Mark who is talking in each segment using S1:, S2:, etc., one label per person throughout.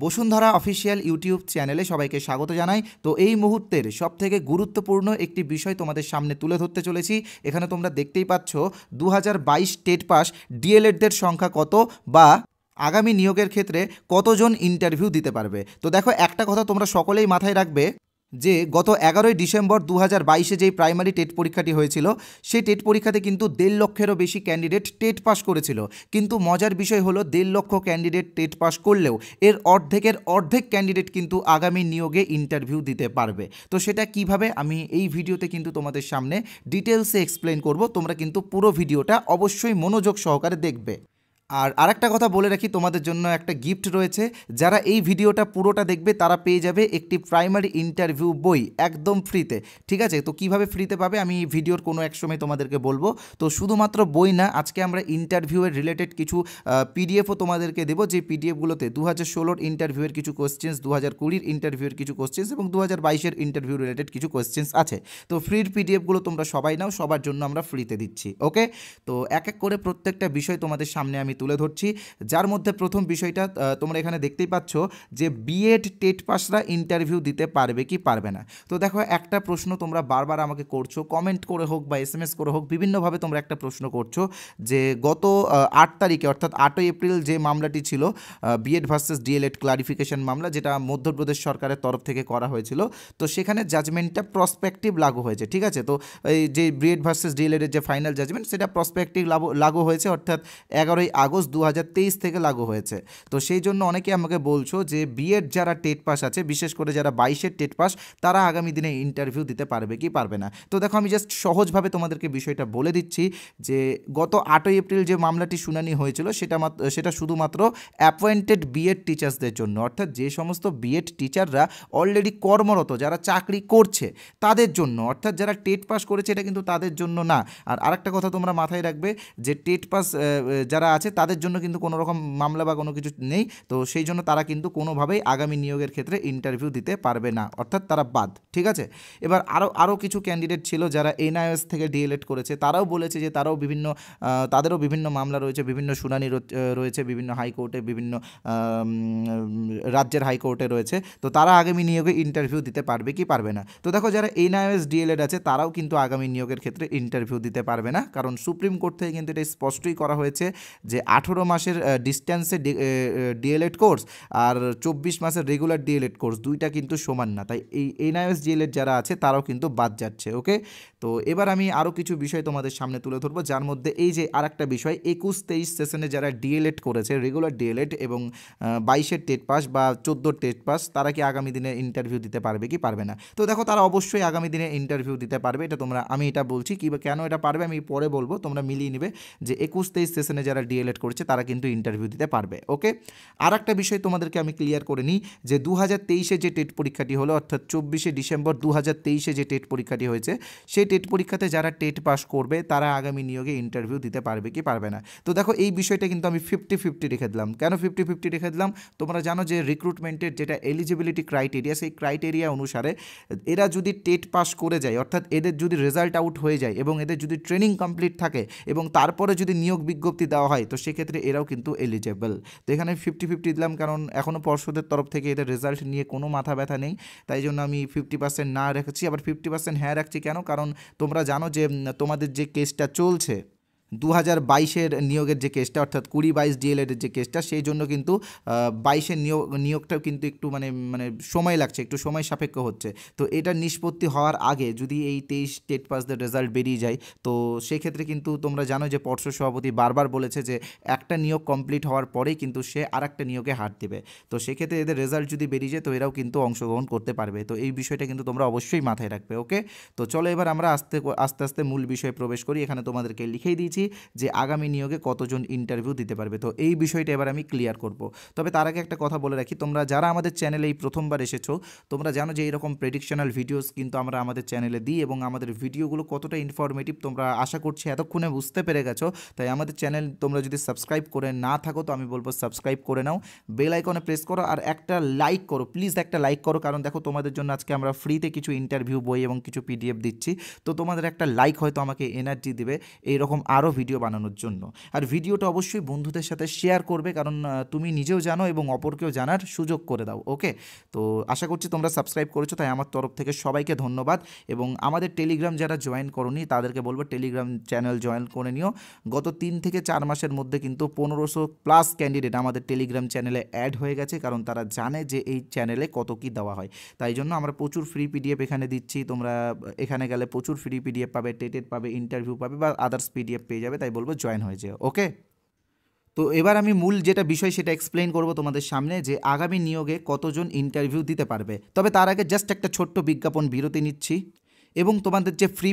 S1: Bashundhara official YouTube চ্যানেলে সবাইকে স্বাগত জানাই। তো এই মুহূর্তের সবথেকে গুরুত্বপূর্ণ একটি বিষয় তোমাদের সামনে তুলে ধরতে চলেছি। এখানে তোমরা দেখতেই পাচ্ছ 2022 টেট পাস ডিএলএডদের সংখ্যা কত, বা আগামী নিয়োগের ক্ষেত্রে কতজন ইন্টারভিউ দিতে পারবে। তো দেখো, একটা কথা তোমরা সকলেই মাথায় রাখবে যে গত 11ই ডিসেম্বর 2022-এ যেই প্রাইমারি টেট পরীক্ষাটি হয়েছিল, সেই টেট পরীক্ষাতে কিন্তু 1.5 লক্ষেরও বেশি ক্যান্ডিডেট টেট পাস করেছিল। কিন্তু মজার বিষয় হলো 1.5 লক্ষ ক্যান্ডিডেট টেট পাস করলেও এর অর্ধেকের অর্ধেক ক্যান্ডিডেট কিন্তু আগামী নিয়োগে ইন্টারভিউ দিতে পারবে। তো সেটা কিভাবে, আমি এই ভিডিওতে কিন্তু তোমাদের সামনে ডিটেলসে এক্সপ্লেন করব। তোমরা কিন্তু পুরো ভিডিওটা অবশ্যই মনোযোগ সহকারে দেখবে। আর আরেকটা কথা বলে রাখি, তোমাদের জন্য একটা গিফট রয়েছে। যারা এই ভিডিওটা পুরোটা দেখবে তারা পেয়ে যাবে একটি প্রাইমারি ইন্টারভিউ বই একদম ফ্রিতে। ঠিক আছে, তো কিভাবে ফ্রিতে পাবে আমি ভিডিওর কোনো এক সময় তোমাদেরকে বলবো। তো শুধুমাত্র বই না, আজকে আমরা ইন্টারভিউয়ের রিলেটেড কিছু পিডিএফও তোমাদেরকে দেবো, যে পিডিএফগুলোতে 2016-র ইন্টারভিউয়ের কিছু কোশ্চেন্স, 2020-র ইন্টারভিউয়ের কিছু কোশ্চেন্স এবং 2022-এর ইন্টারভিউ রিলেটেড কিছু কোশ্চেন্স আছে। তো ফ্রির পিডিএফগুলো তোমরা সবাই নাও, সবার জন্য আমরা ফ্রিতে দিচ্ছি। ওকে, তো এক এক করে প্রত্যেকটা বিষয় তোমাদের সামনে আমি তুলে ধরছি। যার মধ্যে প্রথম বিষয়টা তোমরা এখানে দেখতেই পাচ্ছ যে বিএড টেট পাসরা ইন্টারভিউ দিতে পারবে কি পারবে না। তো দেখো, একটা প্রশ্ন তোমরা বারবার আমাকে করছো, কমেন্ট করে হোক বা এসএমএস করে হোক, বিভিন্নভাবে তোমরা একটা প্রশ্ন করছো যে গত 8 তারিখে অর্থাৎ 8ই এপ্রিল যে মামলাটি ছিল বিএড ভার্সেস ডিএলএড ক্লারিফিকেশন মামলা, যেটা মধ্যপ্রদেশ সরকারের তরফ থেকে করা হয়েছিল, তো সেখানে জাজমেন্টটা প্রসপেক্টিভ লাগু হয়েছে। ঠিক আছে, তো এই যে বিএড ভার্সেস ডিএলএডের যে ফাইনাল জাজমেন্ট, সেটা প্রসপেক্টিভ লাগু হয়েছে, অর্থাৎ 11ই আগস্ট 2023 থেকে লাগু হয়েছে। তো সেই জন্য অনেকে আমাকে বলছো যে বিএড যারা টেট পাস আছে, বিশেষ করে যারা 22-এর টেট পাস, তারা আগামী দিনে ইন্টারভিউ দিতে পারবে কি পারবে না। তো দেখো, আমি জাস্ট সহজভাবে তোমাদেরকে বিষয়টা বলে দিচ্ছি যে গত 8ই এপ্রিল যে মামলাটি শুনানি হয়েছিল, সেটা শুধুমাত্র অ্যাপয়েন্টেড বিএড টিচার্সদের জন্য, অর্থাৎ যে সমস্ত বিএড টিচাররা অলরেডি কর্মরত, যারা চাকরি করছে তাদের জন্য, অর্থাৎ যারা টেট পাস করেছে এটা কিন্তু তাদের জন্য না। আর আরেকটা কথা তোমরা মাথায় রাখবে যে টেট পাস যারা আছে তাদের জন্য কিন্তু কোনো রকম মামলা বা কোনো কিছু নেই। তো সেই জন্য তারা কিন্তু কোনোভাবেই আগামী নিয়োগের ক্ষেত্রে ইন্টারভিউ দিতে পারবে না, অর্থাৎ তারা বাদ। ঠিক আছে, এবার আরও কিছু ক্যান্ডিডেট ছিল যারা এনআইএস থেকে ডিএলএড করেছে, তারাও বলেছে যে তাদেরও বিভিন্ন মামলা রয়েছে, বিভিন্ন শুনানি রয়েছে, বিভিন্ন হাইকোর্টে, বিভিন্ন রাজ্যের হাইকোর্টে রয়েছে। তো তারা আগামী নিয়োগে ইন্টারভিউ দিতে পারবে কি পারবে না। তো দেখো, যারা এনআইএস ডিএলএড আছে তারাও কিন্তু আগামী নিয়োগের ক্ষেত্রে ইন্টারভিউ দিতে পারবে না, কারণ সুপ্রিম কোর্ট থেকে কিন্তু এটা স্পষ্টই করা হয়েছে যে 18 মাসের ডিস্ট্যান্সে ডিএলএড কোর্স আর 24 মাসের রেগুলার ডিএলএড কোর্স, দুইটা কিন্তু সমান না। তাই এই এনআইএস ডিএলএড যারা আছে তারাও কিন্তু বাদ যাচ্ছে। ওকে, তো এবার আমি আরও কিছু বিষয় তোমাদের সামনে তুলে ধরবো, যার মধ্যে এই যে আরেকটা বিষয়, 21-23 সেশনে যারা ডিএলএড করেছে, রেগুলার ডিএলএড এবং 22-এর টেট পাস বা 14-র টেট পাস, তারা কি আগামী দিনে ইন্টারভিউ দিতে পারবে কি পারবে না। তো দেখো, তারা অবশ্যই আগামী দিনে ইন্টারভিউ দিতে পারবে। এটা আমি এটা বলছি কি বা কেন এটা পারবে আমি পরে বলবো, তোমরা মিলিয়ে নেবে যে 21-23 সেশনে যারা ডিএলএড করছে তারা কিন্তু ইন্টারভিউ দিতে পারবে। ওকে, আর একটা বিষয় তোমাদেরকে আমি ক্লিয়ার করে নিই যে 2023-এ যে টেট পরীক্ষাটি হলো, অর্থাৎ 24শে ডিসেম্বর 2023-এ যে টেট পরীক্ষাটি হয়েছে, সেই টেট পরীক্ষাতে যারা টেট পাস করবে তারা আগামী নিয়োগে ইন্টারভিউ দিতে পারবে কি পারবে না। তো দেখো, এই বিষয়টা কিন্তু আমি 50-50 রেখে দিলাম। কেন 50-50 রেখে দিলাম? তোমরা জানো যে রিক্রুটমেন্টের যেটা এলিজিবিলিটি ক্রাইটেরিয়া, সেই ক্রাইটেরিয়া অনুসারে এরা যদি টেট পাস করে যায়, অর্থাৎ এদের যদি রেজাল্ট আউট হয়ে যায় এবং এদের যদি ট্রেনিং কমপ্লিট থাকে এবং তারপরে যদি নিয়োগ বিজ্ঞপ্তি দেওয়া হয়, তো সেক্ষেত্রে এরাও কিন্তু এলিজেবল। তো এখানে 50-50 দিলাম, কারণ এখনও পর্ষদের তরফ থেকে এদের রেজাল্ট নিয়ে কোনো মাথা ব্যথা নেই, তাই জন্য আমি 50% না রেখেছি। আবার 50% হ্যাঁ রাখছি কেন? কারণ তোমরা জানো যে তোমাদের যে কেসটা চলছে 2022-এর নিয়োগের যে কেসটা, অর্থাৎ 20-22 ডিএলএডের যে কেসটা, সেই জন্য কিন্তু 22-এর নিয়োগটাও কিন্তু একটু মানে সময় লাগছে, একটু সময় সাপেক্ষ হচ্ছে। তো এটা নিষ্পত্তি হওয়ার আগে যদি এই 23 টেট পাসদের রেজাল্ট বেরিয়ে যায়, তো সেক্ষেত্রে কিন্তু তোমরা জানো যে পর্ষদ সভাপতি বারবার বলেছে যে একটা নিয়োগ কমপ্লিট হওয়ার পরেই কিন্তু সে আরেকটা নিয়োগে হাত দেবে। তো সেক্ষেত্রে এদের রেজাল্ট যদি বেরিয়ে যায়, তো এরাও কিন্তু অংশগ্রহণ করতে পারবে। তো এই বিষয়টা কিন্তু তোমরা অবশ্যই মাথায় রাখবে। ওকে, তো চলো এবার আমরা আস্তে আস্তে মূল বিষয়ে প্রবেশ করি। এখানে তোমাদেরকে লিখেই দিয়েছি যে আগামী নিয়োগে কতজন ইন্টারভিউ দিতে পারবে। তো এই বিষয়টা এবার আমি ক্লিয়ার করব। তবে তার আগে একটা কথা বলে রাখি, তোমরা যারা আমাদের চ্যানেলে এই প্রথমবার এসেছো, তোমরা জানো যে এইরকম প্রেডিকশনাল ভিডিওস কিন্তু আমরা আমাদের চ্যানেলে দিই, এবং আমাদের ভিডিওগুলো কতটা ইনফরমেটিভ তোমরা আশা করছি এতক্ষণে বুঝতে পেরে গেছো। তাই আমাদের চ্যানেল তোমরা যদি সাবস্ক্রাইব করে না থাকো, তো আমি বলবো সাবস্ক্রাইব করে নাও, বেল আইকনে প্রেস করো আর একটা লাইক করো, প্লিজ একটা লাইক করো, কারণ দেখো তোমাদের জন্য আজকে আমরা ফ্রিতে কিছু ইন্টারভিউ বই এবং কিছু পিডিএফ দিচ্ছি। তো তোমাদের একটা লাইক হয়তো আমাকে এনার্জি দিবে এইরকম আরও ভিডিও বানানোর জন্য। আর ভিডিওটা অবশ্যই বন্ধুদের সাথে শেয়ার করবে, কারণ তুমি নিজেও জানো এবং অপরকেও জানার সুযোগ করে দাও। ওকে, তো আশা করছি তোমরা সাবস্ক্রাইব করেছো, তাই আমার তরফ থেকে সবাইকে ধন্যবাদ। এবং আমাদের টেলিগ্রাম যারা জয়েন করোনি তাদেরকে বলবো টেলিগ্রাম চ্যানেল জয়েন করে নিও। গত 3 থেকে 4 মাসের মধ্যে কিন্তু 1500+ ক্যান্ডিডেট আমাদের টেলিগ্রাম চ্যানেলে অ্যাড হয়ে গেছে, কারণ তারা জানে যে এই চ্যানেলে কত কী দেওয়া হয়। তাই জন্য আমরা প্রচুর ফ্রি পিডিএফ এখানে দিচ্ছি। তোমরা এখানে গেলে প্রচুর ফ্রি পিডিএফ পাবে, টেটেড পাবে, ইন্টারভিউ পাবে বা আদার্স পিডিএফ পেয়ে যাবে। তাই বলবো জয়েন হয়ে যেও। ওকে, তো এবার আমি মূল যেটা বিষয় সেটা এক্সপ্লেন করব তোমাদের সামনে, যে আগামী নিয়োগে কতজন ইন্টারভিউ দিতে পারবে। তবে তার আগে জাস্ট একটা ছোট্ট বিজ্ঞাপন বিরতি নিচ্ছি এবং তোমাদের যে ফ্রি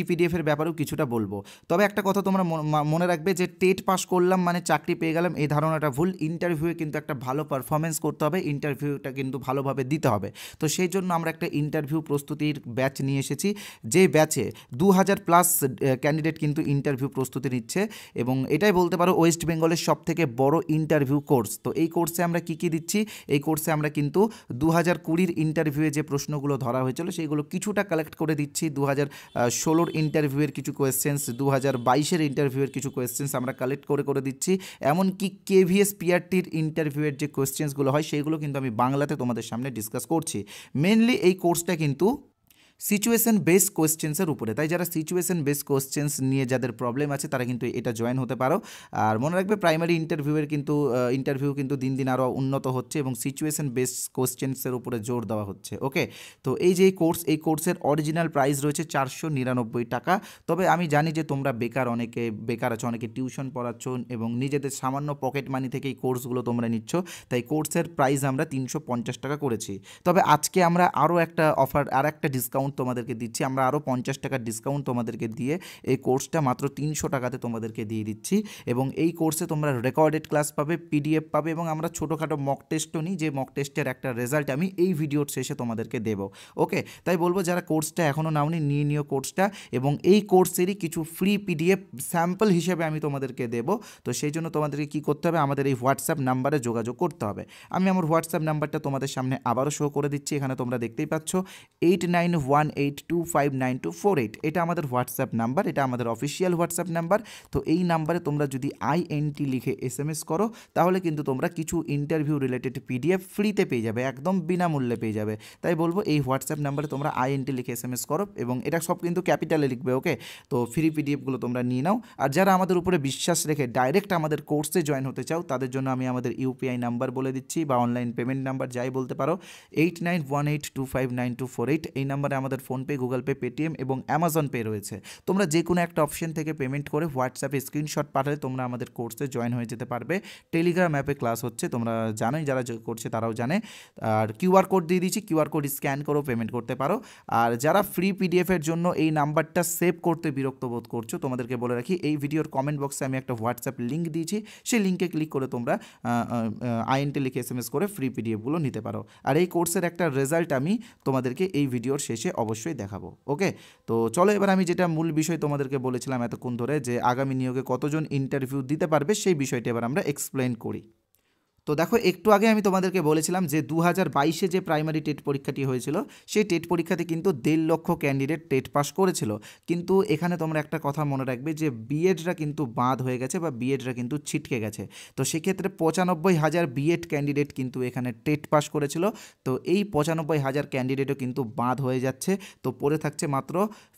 S1: পিডিএফের ব্যাপারেও কিছুটা বলবো। তবে একটা কথা তোমরা মনে রাখবে যে টেট পাস করলাম মানে চাকরি পেয়ে গেলাম, এই ধারণাটা ভুল। ইন্টারভিউয়ে কিন্তু একটা ভালো পারফরমেন্স করতে হবে, ইন্টারভিউটা কিন্তু ভালোভাবে দিতে হবে। তো সেই জন্য আমরা একটা ইন্টারভিউ প্রস্তুতির ব্যাচ নিয়ে এসেছি, যে ব্যাচে 2000+ ক্যান্ডিডেট কিন্তু ইন্টারভিউ প্রস্তুতি নিচ্ছে, এবং এটাই বলতে পারো ওয়েস্ট বেঙ্গলের সবথেকে বড় ইন্টারভিউ কোর্স। তো এই কোর্সে আমরা কী দিচ্ছি, এই কোর্সে আমরা কিন্তু 2020 ইন্টারভিউয়ে যে প্রশ্নগুলো ধরা হয়েছিল সেইগুলো কিছুটা কালেক্ট করে দিচ্ছি। 2016 ইন্টারভিউয়ের কিছু কোয়েশ্চেন্স, 2022 ইন্টারভিউয়ের কিছু কোয়েশ্চেন্স আমরা কালেক্ট করে দিচ্ছি। এমনকি কেভিএস পিআরটির ইন্টারভিউয়ের যে কোয়েশ্চেন্সগুলো হয় সেইগুলো কিন্তু আমি বাংলাতে তোমাদের সামনে ডিসকাস করছি। মেনলি এই কোর্সটা কিন্তু সিচুয়েশন বেস কোয়েশ্চেন্সের উপরে, তাই যারা সিচুয়েশন বেস কোয়েশ্চেন্স নিয়ে যাদের প্রবলেম আছে তারা কিন্তু এটা জয়েন হতে পারো। আর মনে রাখবে প্রাইমারি ইন্টারভিউ কিন্তু দিন দিন আরও উন্নত হচ্ছে এবং সিচুয়েশন বেস কোয়েশ্চেন্সের উপরে জোর দেওয়া হচ্ছে। ওকে, তো এই যে এই কোর্সের অরিজিনাল প্রাইস রয়েছে 499 টাকা। তবে আমি জানি যে তোমরা অনেকে বেকার আছো, অনেকে টিউশন পড়াচ্ছ এবং নিজেদের সামান্য পকেট মানি থেকে এই কোর্সগুলো তোমরা নিচ্ছ, তাই কোর্সের প্রাইস আমরা 350 টাকা করেছি। তবে আজকে আমরা আরও একটা অফার আর একটা ডিসকাউন্ট তোমাদেরকে দিচ্ছি। আমরা আরও 50 টাকার ডিসকাউন্ট তোমাদেরকে দিয়ে এই কোর্সটা মাত্র 300 টাকাতে তোমাদেরকে দিয়ে দিচ্ছি। এবং এই কোর্সে তোমরা রেকর্ডেড ক্লাস পাবে, পিডিএফ পাবে এবং আমরা ছোটোখাটো মক টেস্টও নিই, যে মক টেস্টের একটা রেজাল্ট আমি এই ভিডিওর শেষে তোমাদেরকে দেবো। ওকে, তাই বলবো যারা কোর্সটা এখনও নাওনি নিয়ে কোর্সটা, এবং এই কোর্সেরই কিছু ফ্রি পিডিএফ স্যাম্পল হিসেবে আমি তোমাদেরকে দেবো। তো সেই জন্য তোমাদেরকে কী করতে হবে, আমাদের এই হোয়াটসঅ্যাপ নাম্বারে যোগাযোগ করতে হবে। আমি আমার হোয়াটসঅ্যাপ নাম্বারটা তোমাদের সামনে আবারও শো করে দিচ্ছি। এখানে তোমরা দেখতেই পাচ্ছ 8918259248। এটা আমাদের হোয়াটসঅ্যাপ নাম্বার, এটা আমাদের অফিসিয়াল হোয়াটসঅ্যাপ নাম্বার। তো এই নাম্বারে তোমরা যদি INT লিখে SMS করো তাহলে কিন্তু তোমরা কিছু ইন্টারভিউ রিলেটেড পিডিএফ ফ্রিতে পেয়ে যাবে, একদম বিনামূল্যে পেয়ে যাবে। তাই বলবো এই হোয়াটসঅ্যাপ নাম্বারে তোমরা INT লিখে SMS করো এবং এটা সব কিন্তু ক্যাপিটালে লিখবে। ওকে, তো ফ্রি পিডিএফগুলো তোমরা নিয়ে নাও। আর যারা আমাদের উপরে বিশ্বাস রেখে ডাইরেক্ট আমাদের কোর্সে জয়েন হতে চাও তাদের জন্য আমি আমাদের UPI নাম্বার বলে দিচ্ছি, বা অনলাইন পেমেন্ট নাম্বার যাই বলতে পারো, 8918259248। এই নাম্বারে আমাদের ফোনপে, গুগল পে, পেটিএম এবং অ্যামাজন পে রয়েছে। তোমরা যে কোনো একটা অপশন থেকে পেমেন্ট করে হোয়াটসঅ্যাপে স্ক্রিনশট পাঠালে তোমরা আমাদের কোর্সে জয়েন হয়ে যেতে পারবে। টেলিগ্রাম অ্যাপে ক্লাস হচ্ছে, তোমরা জানোই, যারা করছে তারাও জানে। আর QR কোড দিয়ে দিচ্ছি, QR কোড স্ক্যান করো পেমেন্ট করতে পারো। আর যারা ফ্রি পিডিএফের জন্য এই নাম্বারটা সেভ করতে বিরক্ত বোধ করছো, তোমাদেরকে বলে রাখি এই ভিডিওর কমেন্ট বক্সে আমি একটা হোয়াটসঅ্যাপ লিঙ্ক দিয়েছি, সেই লিঙ্কে ক্লিক করে তোমরা INT লিখে SMS করে ফ্রি পিডিএফগুলো নিতে পারো। আর এই কোর্সের একটা রেজাল্ট আমি তোমাদেরকে এই ভিডিওর শেষে অবশ্যই দেখাবো। ওকে, তো চলো এবার আমি যেটা মূল বিষয় তোমাদেরকে বলেছিলাম এতক্ষণ ধরে, যে আগামী নিয়োগে কতজন ইন্টারভিউ দিতে পারবে সেই বিষয়টা এবার আমরা এক্সপ্লেন করি। তো দেখো, একটু আগে আমি তোমাদেরকে বলেছিলাম যে 2022 যে প্রাইমারি টেট পরীক্ষাটি হয়েছিল সেই টেট পরীক্ষাতে কিন্তু 1.5 লক্ষ ক্যান্ডিডেট টেট পাস করেছিল। কিন্তু এখানে তোমরা একটা কথা মনে রাখবে যে বিএডরা কিন্তু বাদ হয়ে গেছে বা বিএডরা কিন্তু ছিটকে গেছে। তো সেক্ষেত্রে 95,000 বিএড ক্যান্ডিডেট কিন্তু এখানে টেট পাস করেছিল। তো এই 95,000 ক্যান্ডিডেটও কিন্তু বাদ হয়ে যাচ্ছে। তো পড়ে থাকছে মাত্র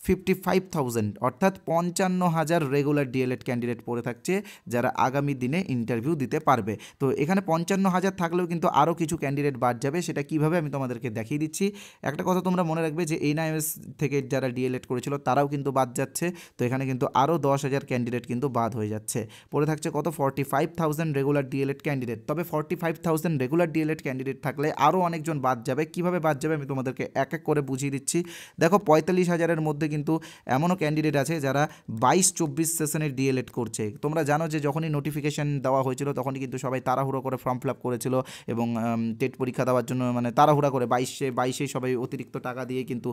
S1: 55,000, অর্থাৎ 55,000 রেগুলার ডিএলএড ক্যান্ডিডেট পড়ে থাকছে যারা আগামী দিনে ইন্টারভিউ দিতে পারবে। তো এখানে 55,000 থাকলেও কিন্তু আরও কিছু ক্যান্ডিডেট বাদ যাবে, সেটা কীভাবে আমি তোমাদেরকে দেখিয়ে দিচ্ছি। একটা কথা তোমরা মনে রাখবে যে NIMS থেকে যারা ডিএলএড করেছিল তারাও কিন্তু বাদ যাচ্ছে। তো এখানে কিন্তু আরও 10,000 ক্যান্ডিডেট কিন্তু বাদ হয়ে যাচ্ছে। পড়ে থাকছে কত, 45,000 রেগুলার ডিএলএড ক্যান্ডিডেট। তবে 45,000 রেগুলার ডিএলএড ক্যান্ডিডেট থাকলে আরও অনেকজন বাদ যাবে। কীভাবে বাদ যাবে আমি তোমাদেরকে এক এক করে বুঝিয়ে দিচ্ছি। দেখো, 45,000-এর মধ্যে কিন্তু এমনও ক্যান্ডিডেট আছে যারা 22-24 সেশনের ডিএলএড করছে। তোমরা জানো যে যখনই নোটিফিকেশান দেওয়া হয়েছিল তখনই কিন্তু সবাই তাড়াহুড়ো করে ফর্ম ফিল আপ করেছিল এবং টেট পরীক্ষা দেওয়ার জন্য মানে তাড়াহুড়া করে বাইশেই সবাই অতিরিক্ত টাকা দিয়ে কিন্তু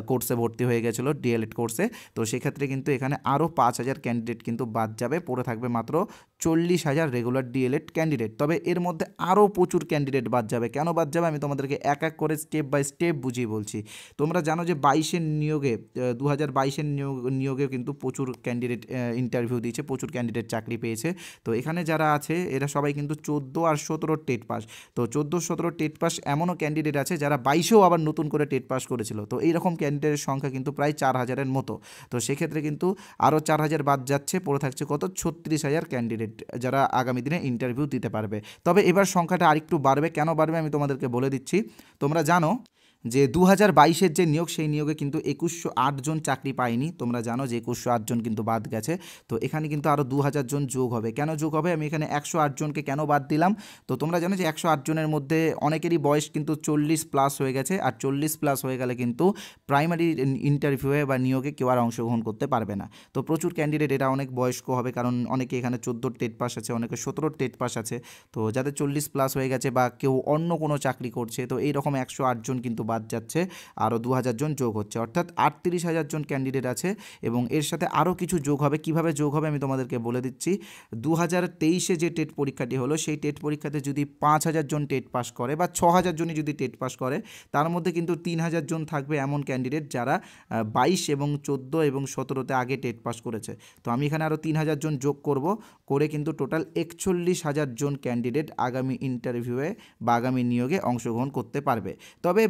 S1: কোর্সে ভর্তি হয়ে গেছিলো ডিএলএড কোর্সে। তো সেক্ষেত্রে কিন্তু এখানে আরও 5,000 ক্যান্ডিডেট কিন্তু বাদ যাবে, পড়ে থাকবে মাত্র 40,000 রেগুলার ডিএলএড ক্যান্ডিডেট। তবে এর মধ্যে আরও প্রচুর ক্যান্ডিডেট বাদ যাবে। কেন বাদ যাবে আমি তোমাদেরকে এক এক করে স্টেপ বাই স্টেপ বুঝিয়ে বলছি। তোমরা জানো যে 22-এর নিয়োগে 2022-এর নিয়োগে কিন্তু প্রচুর ক্যান্ডিডেট ইন্টারভিউ দিয়েছে, প্রচুর ক্যান্ডিডেট চাকরি পেয়েছে। তো এখানে যারা আছে এরা সবাই কিন্তু 14 আর 17 টেট পাস। তো 14-17 টেট পাস এমনও ক্যান্ডিডেট আছে যারা 22-এও আবার নতুন করে টেট পাস করেছিল। তো এইরকম ক্যান্ডিডেটের সংখ্যা কিন্তু প্রায় 4,000-এর মতো। তো সেক্ষেত্রে কিন্তু আরও 4,000 বাদ যাচ্ছে, পড়ে থাকছে কত 36,000 ক্যান্ডিডেট যারা আগামী দিনে ইন্টারভিউ দিতে পারবে। তবে এবার সংখ্যাটা আরেকটু বাড়বে। কেন বাড়বে আমি তোমাদেরকে বলে দিচ্ছি। তোমরা জানো যে 2022-এর যে নিয়োগ সেই নিয়োগে কিন্তু 2,108 জন চাকরি পায়নি। তোমরা জানো যে 2,108 জন কিন্তু বাদ গেছে। তো এখানে কিন্তু আরও 2,000 জন যোগ হবে। কেন যোগ হবে আমি এখানে 108 জনকে কেন বাদ দিলাম? তো তোমরা জানো যে 108 জনের মধ্যে অনেকেরই বয়স কিন্তু 40+ হয়ে গেছে, আর 40+ হয়ে গেলে কিন্তু প্রাইমারি ইন্টারভিউয়ে বা নিয়োগে কেউ আর অংশগ্রহণ করতে পারবে না। তো প্রচুর ক্যান্ডিডেট এরা অনেক বয়স্ক হবে, কারণ অনেকে এখানে 14 টেট পাস আছে, অনেকে 17 টেট পাস আছে। তো যাদের 40+ হয়ে গেছে বা কেউ অন্য কোনো চাকরি করছে, তো এইরকম 108 জন কিন্তু বাদ যাচ্ছে, আরও 2,000 জন যোগ হচ্ছে, অর্থাৎ 38,000 জন ক্যান্ডিডেট আছে। এবং এর সাথে আরও কিছু যোগ হবে। কিভাবে যোগ হবে আমি তোমাদেরকে বলে দিচ্ছি। 2023-এ যে টেট পরীক্ষাটি হলো সেই টেট পরীক্ষাতে যদি 5,000 জন টেট পাস করে বা 6,000 জনই যদি টেট পাস করে, তার মধ্যে কিন্তু 3,000 জন থাকবে এমন ক্যান্ডিডেট যারা 22 এবং 14 এবং 17-তে আগে টেট পাস করেছে। তো আমি এখানে আরও 3,000 জন যোগ করব, করে কিন্তু টোটাল 41,000 জন ক্যান্ডিডেট আগামী ইন্টারভিউয়ে বা আগামী নিয়োগে অংশগ্রহণ করতে পারবে। তবে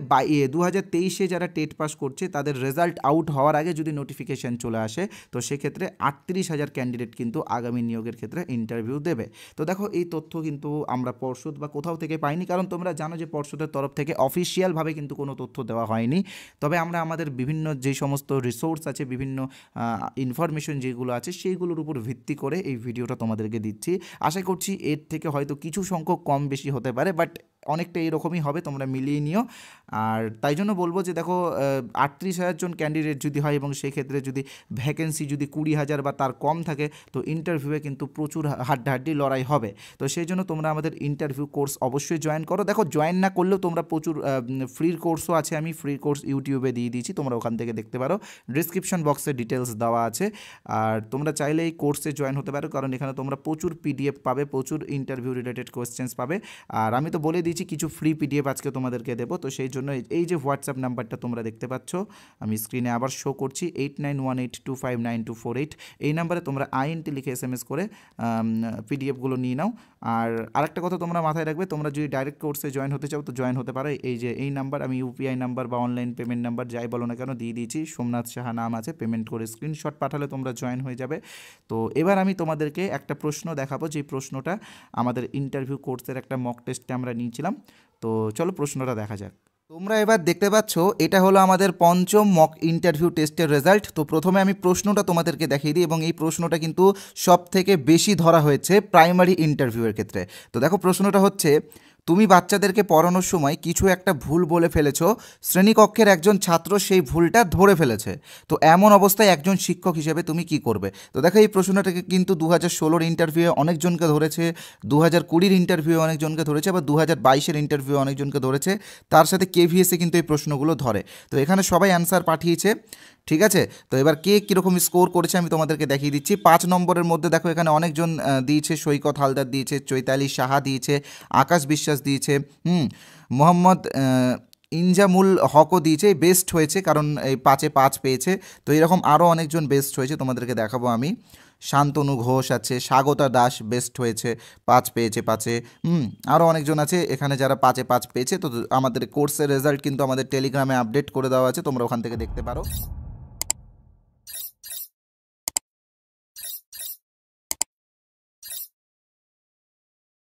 S1: 2023-এ যারা টেট পাস করছে তাদের রেজাল্ট আউট হওয়ার আগে যদি নোটিফিকেশান চলে আসে, তো সেক্ষেত্রে 38,000 ক্যান্ডিডেট কিন্তু আগামী নিয়োগের ক্ষেত্রে ইন্টারভিউ দেবে। তো দেখো এই তথ্য কিন্তু আমরা পর্ষদ বা কোথাও থেকে পাইনি, কারণ তোমরা জানো যে পর্ষদের তরফ থেকে অফিসিয়ালভাবে কিন্তু কোনো তথ্য দেওয়া হয়নি। তবে আমরা আমাদের বিভিন্ন যে সমস্ত রিসোর্স আছে, বিভিন্ন ইনফরমেশন যেগুলো আছে সেইগুলোর উপর ভিত্তি করে এই ভিডিওটা তোমাদেরকে দিচ্ছি। আশা করছি এর থেকে হয়তো কিছু সংখ্যক কম বেশি হতে পারে, বাট অনেকটা এরকমই হবে, তোমরা মিলিয়ে নিও। আর তাই জন্য বলবো যে দেখো 38,000 জন ক্যান্ডিডেট যদি হয় এবং সেক্ষেত্রে যদি ভ্যাকেন্সি যদি 20,000 বা তার কম থাকে, তো ইন্টারভিউয়ে কিন্তু প্রচুর হাড্ডাহাড্ডি লড়াই হবে। তো সেই জন্য তোমরা আমাদের ইন্টারভিউ কোর্স অবশ্যই জয়েন করো। দেখো জয়েন না করলেও তোমরা প্রচুর ফ্রি কোর্সও আছে, আমি ফ্রি কোর্স ইউটিউবে দিয়ে দিয়েছি, তোমরা ওখান থেকে দেখতে পারো। ডিসক্রিপশন বক্সে ডিটেলস দেওয়া আছে। আর তোমরা চাইলে এই কোর্সে জয়েন হতে পারো, কারণ এখানে তোমরা প্রচুর পিডিএফ পাবে, প্রচুর ইন্টারভিউ রিলেটেড কোয়েশ্চেন্স পাবে। আর আমি তো বলে দিয়েছি কিছু ফ্রি পিডিএফ আজকে তোমাদেরকে দেবো। তো সেই জন্য এই যে হোয়াটসঅ্যাপ নাম্বারটা তোমরা দেখতে পাচ্ছ, আমি স্ক্রিনে আবার শো করছি 8918259248, এই নাম্বারে তোমরা INT লিখে SMS করে পিডিএফগুলো নিয়ে নাও। আর আরেকটা কথা তোমরা মাথায় রাখবে, তোমরা যদি ডাইরেক্ট কোর্সে জয়েন হতে চাও তো জয়েন হতে পারো। এই যে এই নাম্বার, আমি UPI নাম্বার বা অনলাইন পেমেন্ট নাম্বার যাই বলো না কেন দিয়ে দিয়েছি, সোমনাথ সাহা নাম আছে, পেমেন্ট করে স্ক্রিনশট পাঠালে তোমরা জয়েন হয়ে যাবে। তো এবার আমি তোমাদেরকে একটা প্রশ্ন দেখাবো, যে প্রশ্নটা আমাদের ইন্টারভিউ কোর্সের একটা মক টেস্টে আমরা নিয়েছিলাম। তো চলো প্রশ্নটা দেখা যাক। তোমরা এবার দেখতে পাচ্ছ এটা হলো আমাদের পঞ্চম মক ইন্টারভিউ টেস্টের রেজাল্ট। তো প্রথমে আমি প্রশ্নটা তোমাদেরকে দেখিয়ে দিই, এবং এই প্রশ্নটা কিন্তু সব থেকে বেশি ধরা হয়েছে প্রাইমারি ইন্টারভিউয়ের ক্ষেত্রে। তো দেখো প্রশ্নটা হচ্ছে, তুমি বাচ্চাদেরকে পড়ানোর সময় কিছু একটা ভুল বলে ফেলেছো, শ্রেণীকক্ষের একজন ছাত্র সেই ভুলটা ধরে ফেলেছে। তো এমন অবস্থায় একজন শিক্ষক হিসেবে তুমি কি করবে? তো দেখো এই প্রশ্নটাকে কিন্তু 2016-র ইন্টারভিউয়ে অনেকজনকে ধরেছে, 2020-র ইন্টারভিউয়ে অনেকজনকে ধরেছে, আবার 2022-এর ইন্টারভিউয়ে অনেকজনকে ধরেছে, তার সাথে KVS-এ কিন্তু এই প্রশ্নগুলো ধরে। তো এখানে সবাই অ্যান্সার পাঠিয়েছে, ঠিক আছে। তো এবার কে কীরকম স্কোর করেছে আমি তোমাদেরকে দেখিয়ে দিচ্ছি। 5 নম্বরের মধ্যে দেখো এখানে অনেকজন দিয়েছে, সৈকত হালদার দিয়েছে, চৈতালি সাহা দিয়েছে, আকাশ বিশ্বাস দিয়েছে, মোহাম্মদ ইনজামুল হকও দিয়েছে, বেস্ট হয়েছে কারণ এই 5-এ 5 পেয়েছে। তো এরকম আরও অনেকজন বেস্ট হয়েছে, তোমাদেরকে দেখাবো আমি। শান্তনু ঘোষ আছে, স্বাগতা দাস বেস্ট হয়েছে, 5 পেয়েছে 5-এ। আরও অনেকজন আছে এখানে যারা 5-এ 5 পেয়েছে। তো আমাদের কোর্সের রেজাল্ট কিন্তু আমাদের টেলিগ্রামে আপডেট করে দেওয়া আছে, তোমরা ওখান থেকে দেখতে পারো।